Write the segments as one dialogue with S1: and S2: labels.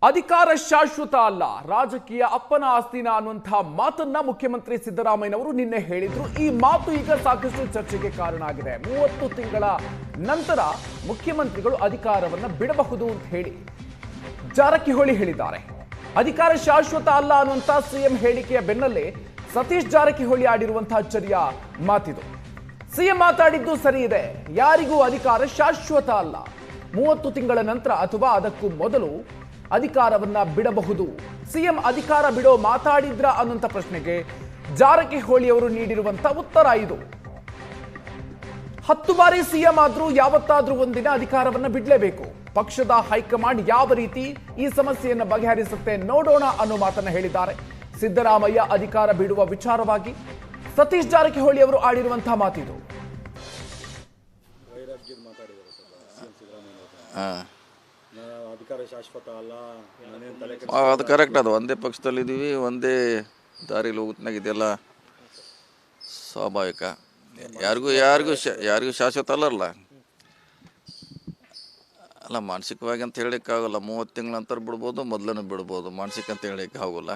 S1: ಅಧಿಕಾರ ಶಾಶ್ವತ ಅಲ್ಲ, ರಾಜಕೀಯ ಅಪ್ಪನ ಆಸ್ತಿನ ಅನ್ನುವಂತಹ ಮಾತನ್ನ ಮುಖ್ಯಮಂತ್ರಿ ಸಿದ್ದರಾಮಯ್ಯನವರು ನಿನ್ನೆ ಹೇಳಿದ್ರು. ಈ ಮಾತು ಈಗ ಸಾಕಷ್ಟು ಚರ್ಚೆಗೆ ಕಾರಣ ಆಗಿದೆ. 30 ತಿಂಗಳ ನಂತರ ಮುಖ್ಯಮಂತ್ರಿಗಳು ಅಧಿಕಾರವನ್ನ ಬಿಡಬಹುದು ಅಂತ ಹೇಳಿ ಜಾರಕಿಹೊಳಿ ಹೇಳಿದ್ದಾರೆ. ಅಧಿಕಾರ ಶಾಶ್ವತ ಅಲ್ಲ ಅನ್ನುವಂತಹ ಸಿಎಂ ಹೇಳಿಕೆಯ ಬೆನ್ನಲ್ಲೇ ಸತೀಶ್ ಜಾರಕಿಹೊಳಿ ಆಡಿರುವಂತಹ ಅಚ್ಚರಿಯ ಮಾತಿದು. ಸಿಎಂ ಮಾತಾಡಿದ್ದು ಸರಿ ಇದೆ, ಯಾರಿಗೂ ಅಧಿಕಾರ ಶಾಶ್ವತ ಅಲ್ಲ, 30 ತಿಂಗಳ ನಂತರ ಅಥವಾ ಅದಕ್ಕೂ ಮೊದಲು ಅಧಿಕಾರವನ್ನ ಬಿಡಬಹುದು. ಸಿಎಂ ಅಧಿಕಾರ ಬಿಡೋ ಮಾತಾಡಿದ್ರ ಅನ್ನುವಂಥ ಪ್ರಶ್ನೆಗೆ ಜಾರಕಿಹೊಳಿ ಅವರು ನೀಡಿರುವಂತ ಉತ್ತರ ಇದು. 10 ಬಾರಿ ಸಿಎಂ ಆದ್ರೂ ಯಾವತ್ತಾದ್ರೂ ಒಂದಿನ ಅಧಿಕಾರವನ್ನ ಬಿಡಲೇಬೇಕು. ಪಕ್ಷದ ಹೈಕಮಾಂಡ್ ಯಾವ ರೀತಿ ಈ ಸಮಸ್ಯೆಯನ್ನು ಬಗೆಹರಿಸುತ್ತೆ ನೋಡೋಣ ಅನ್ನೋ ಮಾತನ್ನ ಹೇಳಿದ್ದಾರೆ. ಸಿದ್ದರಾಮಯ್ಯ ಅಧಿಕಾರ ಬಿಡುವ ವಿಚಾರವಾಗಿ ಸತೀಶ್ ಜಾರಕಿಹೊಳಿ ಅವರು ಆಡಿರುವಂತಹ ಮಾತಿದು.
S2: ಅಧಿಕಾರ ಶಾಶ್ವತ ಅಲ್ಲ,
S3: ಅದು ಕರೆಕ್ಟ್. ಅದು ಒಂದೇ ಪಕ್ಷದಲ್ಲಿದ್ದೀವಿ, ಒಂದೇ ದಾರಿಲಿ ಹೋಗುತ್ನಾಗ ಇದೆಲ್ಲ ಸ್ವಾಭಾವಿಕ. ಯಾರಿಗೂ ಶಾಶ್ವತ ಅಲ್ಲಲ್ಲ. ಅಲ್ಲ, ಮಾನಸಿಕವಾಗಿ ಅಂತ ಹೇಳೋಕ್ಕಾಗಲ್ಲ. 30 ತಿಂಗಳ ನಂತರ ಬಿಡ್ಬೋದು, ಮೊದಲನ್ನು ಬಿಡ್ಬೋದು. ಮಾನಸಿಕ ಅಂತ ಹೇಳೋಕ್ಕೆ ಆಗೋಲ್ಲ.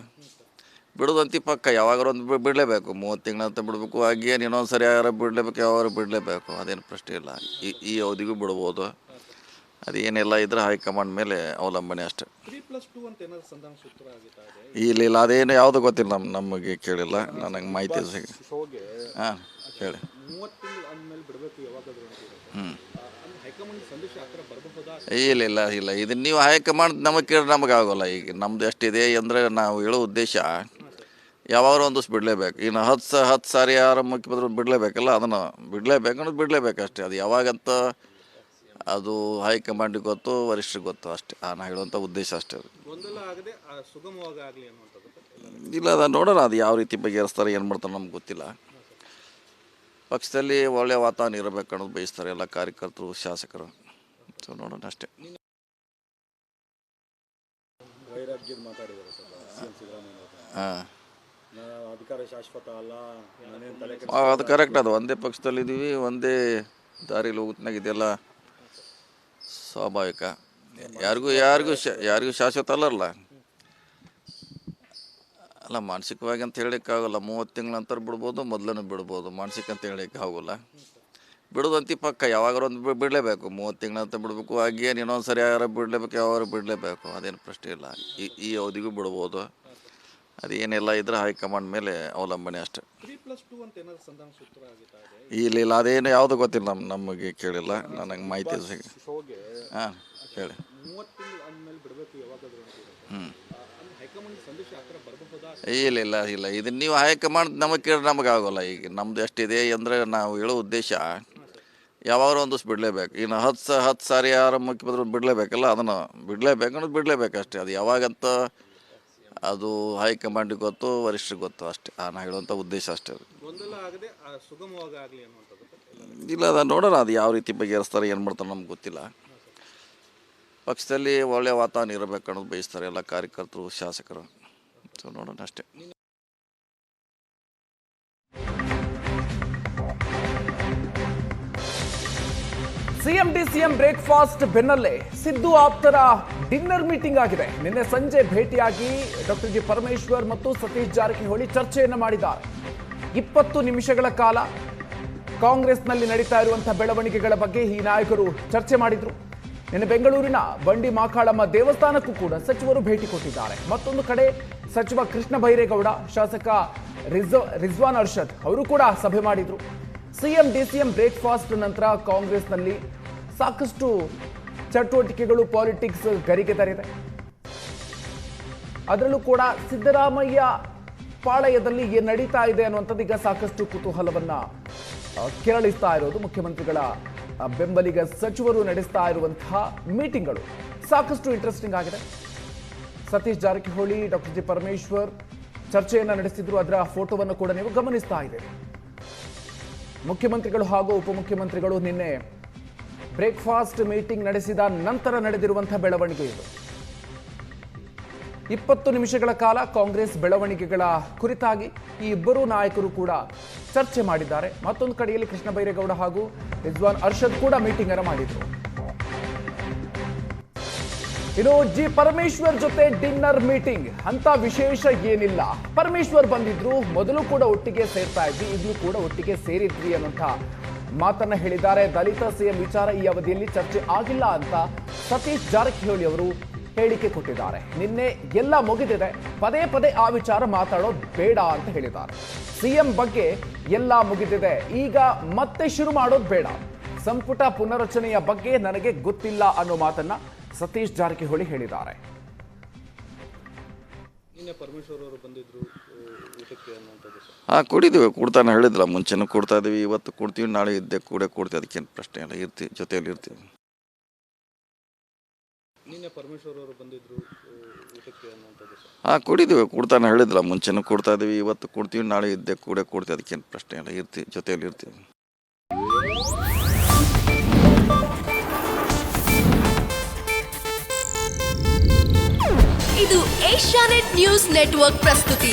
S3: ಬಿಡೋದಂತಿ ಪಕ್ಕ ಯಾವಾಗಾರು ಒಂದು ಬಿಡಲೇಬೇಕು. 30 ತಿಂಗಳ ನಂತರ ಬಿಡಬೇಕು. ಹಾಗೇನು ಇನ್ನೊಂದು ಸರಿ ಯಾರು ಬಿಡಲೇಬೇಕು, ಯಾವಾರು ಬಿಡಲೇಬೇಕು, ಅದೇನು ಪ್ರಶ್ನೆ ಇಲ್ಲ. ಈ ಅವಧಿಗೂ ಬಿಡ್ಬೋದು. ಅದೇನೆಲ್ಲ ಇದ್ರೆ ಹೈಕಮಾಂಡ್ ಮೇಲೆ ಅವಲಂಬನೆ ಅಷ್ಟೇ. ಇಲ್ಲ, ಅದೇನು ಯಾವುದು ಗೊತ್ತಿಲ್ಲ, ನಮಗೆ ಕೇಳಿಲ್ಲ, ನನಗೆ ಮಾಹಿತಿ ಸಿಗ. ಹಾಂ, ಹೇಳಿ. ಇಲ್ಲ, ಇದನ್ನು ನೀವು ಹೈಕಮಾಂಡ್ ನಮಗೆ ಕೇಳಿ ನಮಗೆ ಆಗೋಲ್ಲ. ಈಗ ನಮ್ದು ಎಷ್ಟಿದೆ ಅಂದರೆ ನಾವು ಹೇಳೋ ಉದ್ದೇಶ ಯಾವಾಗಲೂ ಒಂದು ಬಿಡಲೇಬೇಕು. ಇನ್ನು 10 ಸಾರಿ ಯಾರು ಮುಖ್ಯಮಂತ್ರಿ ಬಿಡಲೇಬೇಕಲ್ಲ, ಅದನ್ನು ಬಿಡಲೇಬೇಕು ಅಷ್ಟೇ. ಅದು ಯಾವಾಗಂತ ಅದು ಹೈಕಮಾಂಡಿಗೆ ಗೊತ್ತು, ವರಿಷ್ಠರಿಗೆ ಗೊತ್ತು ಅಷ್ಟೇ. ನಾನು ಹೇಳುವಂಥ ಉದ್ದೇಶ ಅಷ್ಟೇ. ಇಲ್ಲ, ಅದು ನೋಡೋಣ, ಅದು ಯಾವ ರೀತಿ ಬಗೆಹರಿಸ್ತಾರೆ, ಏನು ಮಾಡ್ತಾರೆ ನಮ್ಗೆ ಗೊತ್ತಿಲ್ಲ. ಪಕ್ಷದಲ್ಲಿ ಒಳ್ಳೆಯ ವಾತಾವರಣ ಇರಬೇಕು ಅನ್ನೋದು ಬಯಸ್ತಾರೆ ಎಲ್ಲ ಕಾರ್ಯಕರ್ತರು, ಶಾಸಕರು. ಸೊ ನೋಡೋಣ ಅಷ್ಟೇ. ಹಾಂ, ಅದು ಕರೆಕ್ಟ್. ಅದು ಒಂದೇ ಪಕ್ಷದಲ್ಲಿದ್ದೀವಿ, ಒಂದೇ ದಾರಿಲಿ ಹೋಗುತ್ನಾಗ ಇದೆಲ್ಲ ಸ್ವಾಭಾವಿಕ. ಯಾರಿಗೂ ಶಾಶ್ವತ ಅಲ್ಲಲ್ಲ. ಅಲ್ಲ, ಮಾನಸಿಕವಾಗಿ ಅಂತ ಹೇಳೋಕ್ಕಾಗಲ್ಲ. 30 ತಿಂಗಳ ನಂತರ ಬಿಡ್ಬೋದು, ಮೊದಲನ್ನು ಬಿಡ್ಬೋದು. ಮಾನಸಿಕ ಅಂತ ಹೇಳೋಕ್ಕೆ ಆಗೋಲ್ಲ. ಬಿಡೋದಂತಿ ಪಕ್ಕ ಯಾವಾಗಾರು ಒಂದು ಬಿಡಲೇಬೇಕು. 30 ತಿಂಗಳ ನಂತರ ಬಿಡಬೇಕು. ಹಾಗೇನು ಇನ್ನೊಂದು ಸರಿ ಯಾರು ಬಿಡಲೇಬೇಕು, ಯಾವಾರು ಬಿಡಲೇಬೇಕು, ಅದೇನು ಪ್ರಶ್ನೆ ಇಲ್ಲ. ಈ ಅವಧಿಗೂ ಬಿಡ್ಬೋದು. ಅದೇನೆಲ್ಲ ಇದ್ರೆ ಹೈಕಮಾಂಡ್ ಮೇಲೆ ಅವಲಂಬನೆ ಅಷ್ಟೇ. ಇಲ್ಲ, ಅದೇನು ಯಾವುದು ಗೊತ್ತಿಲ್ಲ, ನಮಗೆ ಕೇಳಿಲ್ಲ, ನನಗೆ ಮಾಹಿತಿ ಸಿಗ. ಹಾಂ, ಹೇಳಿ. ಇಲ್ಲ, ಇದನ್ನು ನೀವು ಹೈಕಮಾಂಡ್ ನಮಗೆ ಕೇಳಿ ನಮಗೆ ಆಗೋಲ್ಲ. ಈಗ ನಮ್ದು ಎಷ್ಟಿದೆ ಅಂದರೆ ನಾವು ಹೇಳೋ ಉದ್ದೇಶ ಯಾವಾಗಲೂ ಒಂದು ಬಿಡಲೇಬೇಕು. ಇನ್ನು 10 ಸಾರಿ ಯಾರು ಮುಖ್ಯಮಂತ್ರಿ ಬಿಡಲೇಬೇಕಲ್ಲ, ಅದನ್ನು ಬಿಡಲೇಬೇಕು ಅಷ್ಟೇ. ಅದು ಯಾವಾಗಂತ ಅದು ಹೈಕಮಾಂಡಿಗೆ ಗೊತ್ತು, ವರಿಷ್ಠರಿಗೆ ಗೊತ್ತು ಅಷ್ಟೇ. ನಾನು ಹೇಳುವಂಥ ಉದ್ದೇಶ ಅಷ್ಟೇ. ಇಲ್ಲ, ಅದು ನೋಡೋಣ, ಅದು ಯಾವ ರೀತಿ ಬಗೆಹರಿಸ್ತಾರೆ, ಏನು ಮಾಡ್ತಾರೆ ನಮ್ಗೆ ಗೊತ್ತಿಲ್ಲ. ಪಕ್ಷದಲ್ಲಿ ಒಳ್ಳೆಯ ವಾತಾವರಣ ಇರಬೇಕು ಅನ್ನೋದು ಬಯಸ್ತಾರೆ ಎಲ್ಲ ಕಾರ್ಯಕರ್ತರು, ಶಾಸಕರು. ಸೊ ನೋಡೋಣ ಅಷ್ಟೇ.
S1: ಸಿಎಂ ಡಿಸಿಎಂ ಬ್ರೇಕ್ಫಾಸ್ಟ್ ಬೆನ್ನಲ್ಲೇ ಸಿದ್ದು ಆಪ್ತರ ಡಿನ್ನರ್ ಮೀಟಿಂಗ್ ಆಗಿದೆ. ನಿನ್ನೆ ಸಂಜೆ ಭೇಟಿಯಾಗಿ ಡಾಕ್ಟರ್ ಜಿ ಪರಮೇಶ್ವರ್ ಮತ್ತು ಸತೀಶ್ ಜಾರಕಿಹೊಳಿ ಚರ್ಚೆಯನ್ನು ಮಾಡಿದ್ದಾರೆ. 20 ನಿಮಿಷಗಳ ಕಾಲ ಕಾಂಗ್ರೆಸ್ನಲ್ಲಿ ನಡೀತಾ ಇರುವಂತಹ ಬೆಳವಣಿಗೆಗಳ ಬಗ್ಗೆ ಈ ನಾಯಕರು ಚರ್ಚೆ ಮಾಡಿದ್ರು. ನಿನ್ನೆ ಬೆಂಗಳೂರಿನ ಬಂಡಿ ಮಾಕಾಳಮ್ಮ ದೇವಸ್ಥಾನಕ್ಕೂ ಕೂಡ ಸಚಿವರು ಭೇಟಿ ಕೊಟ್ಟಿದ್ದಾರೆ. ಮತ್ತೊಂದು ಕಡೆ ಸಚಿವ ಕೃಷ್ಣ ಬೈರೇಗೌಡ, ಶಾಸಕ ರಿಜ್ವಾನ್ ಅರ್ಷದ್ ಅವರು ಕೂಡ ಸಭೆ ಮಾಡಿದ್ರು. ಸಿಎಂ ಡಿಸಿಎಂ ಬ್ರೇಕ್ಫಾಸ್ಟ್ ನಂತರ ಕಾಂಗ್ರೆಸ್ನಲ್ಲಿ ಸಾಕಷ್ಟು ಚಟುವಟಿಕೆಗಳು, ಪಾಲಿಟಿಕ್ಸ್ ಗರಿಗೆದರಿದೆ. ಅದರಲ್ಲೂ ಕೂಡ ಸಿದ್ದರಾಮಯ್ಯ ಪಾಳಯದಲ್ಲಿ ಏನು ನಡೀತಾ ಇದೆ ಅನ್ನುವಂಥದ್ದು ಈಗ ಸಾಕಷ್ಟು ಕುತೂಹಲವನ್ನ ಕೆರಳಿಸ್ತಾ ಇರೋದು. ಮುಖ್ಯಮಂತ್ರಿಗಳ ಬೆಂಬಲಿಗ ಸಚಿವರು ನಡೆಸ್ತಾ ಇರುವಂತಹ ಮೀಟಿಂಗ್ಗಳು ಸಾಕಷ್ಟು ಇಂಟ್ರೆಸ್ಟಿಂಗ್ ಆಗಿದೆ. ಸತೀಶ್ ಜಾರಕಿಹೊಳಿ, ಡಾಕ್ಟರ್ ಜಿ ಪರಮೇಶ್ವರ್ ಚರ್ಚೆಯನ್ನು ನಡೆಸಿದ್ರು. ಅದರ ಫೋಟೋವನ್ನು ಕೂಡ ನೀವು ಗಮನಿಸ್ತಾ ಇದ್ದೀರಿ. ಮುಖ್ಯಮಂತ್ರಿಗಳು ಹಾಗೂ ಉಪಮುಖ್ಯಮಂತ್ರಿಗಳು ನಿನ್ನೆ ಬ್ರೇಕ್ಫಾಸ್ಟ್ ಮೀಟಿಂಗ್ ನಡೆಸಿದ ನಂತರ ನಡೆದಿರುವಂತಹ ಬೆಳವಣಿಗೆ ಇದು. 20 ನಿಮಿಷಗಳ ಕಾಲ ಕಾಂಗ್ರೆಸ್ ಬೆಳವಣಿಗೆಗಳ ಕುರಿತಾಗಿ ಈ ಇಬ್ಬರೂ ನಾಯಕರು ಕೂಡ ಚರ್ಚೆ ಮಾಡಿದ್ದಾರೆ. ಮತ್ತೊಂದು ಕಡೆಯಲ್ಲಿ ಕೃಷ್ಣ ಬೈರೇಗೌಡ ಹಾಗೂ ರಿಜ್ವಾನ್ ಅರ್ಷದ್ ಕೂಡ ಮೀಟಿಂಗ್ ಅನ್ನು ಮಾಡಿದ್ರು. ಇನ್ನು ಜಿ ಪರಮೇಶ್ವರ್ ಜೊತೆ ಡಿನ್ನರ್ ಮೀಟಿಂಗ್ ಅಂತ ವಿಶೇಷ ಏನಿಲ್ಲ. ಪರಮೇಶ್ವರ್ ಬಂದಿದ್ರು, ಮೊದಲು ಕೂಡ ಒಟ್ಟಿಗೆ ಸೇರ್ತಾ ಇದ್ವಿ, ಈಗಲೂ ಕೂಡ ಒಟ್ಟಿಗೆ ಸೇರಿದ್ವಿ ಅನ್ನುವಂಥ ಮಾತನ್ನ ಹೇಳಿದ್ದಾರೆ. ದಲಿತ ಸಿಎಂ ವಿಚಾರ ಈ ಅವಧಿಯಲ್ಲಿ ಚರ್ಚೆ ಆಗಿಲ್ಲ ಅಂತ ಸತೀಶ್ ಜಾರಕಿಹೊಳಿ ಅವರು ಹೇಳಿಕೆ ಕೊಟ್ಟಿದ್ದಾರೆ. ನಿನ್ನೆ ಎಲ್ಲ ಮುಗಿದಿದೆ, ಪದೇ ಪದೇ ಆ ವಿಚಾರ ಮಾತಾಡೋದು ಬೇಡ ಅಂತ ಹೇಳಿದ್ದಾರೆ. ಸಿಎಂ ಬಗ್ಗೆ ಎಲ್ಲ ಮುಗಿದಿದೆ, ಈಗ ಮತ್ತೆ ಶುರು ಮಾಡೋದು ಬೇಡ. ಸಂಪುಟ ಪುನರಚನೆಯ ಬಗ್ಗೆ ನನಗೆ ಗೊತ್ತಿಲ್ಲ ಅನ್ನೋ ಮಾತನ್ನ ಸತೀಶ್ ಜಾರಕಿಹೊಳಿ ಹೇಳಿದ್ದಾರೆ.
S3: ಕೊಡಿದ್ದೀವಿ, ಕೊಡ್ತಾನೆ ಹೇಳಿದ್ಲ, ಮುಂಚೆನೂ ಕೊಡ್ತಾ ಇದೀವಿ, ಇವತ್ತು ಕೊಡ್ತೀವಿ, ನಾಳೆ ಇದ್ದೆ ಕೂಡ ಕೊಡ್ತೀವಿ, ಅದಕ್ಕೇನು ಪ್ರಶ್ನೆ ಇಲ್ಲ, ಇರ್ತೀವಿ, ಜೊತೆಯಲ್ಲಿ ಇರ್ತೀವಿ. ಕೊಡಿದ್ದೀವಿ, ಕೊಡ್ತಾನೆ ಹೇಳಿದ್ಲ, ಮುಂಚೆನೂ ಕೊಡ್ತಾ ಇದೀವಿ, ಇವತ್ತು ಕೊಡ್ತೀವಿ, ನಾಳೆ ಇದ್ದೆ ಕೂಡ ಕೊಡ್ತೀವಿ, ಅದಕ್ಕೇನು ಪ್ರಶ್ನೆ ಇಲ್ಲ, ಇರ್ತೀವಿ, ಜೊತೆಯಲ್ಲಿ ಇರ್ತೀವಿ.
S2: ಇದು ಏಷ್ಯಾನೆಟ್ ನ್ಯೂಸ್ ನೆಟ್ವರ್ಕ್ ಪ್ರಸ್ತುತಿ.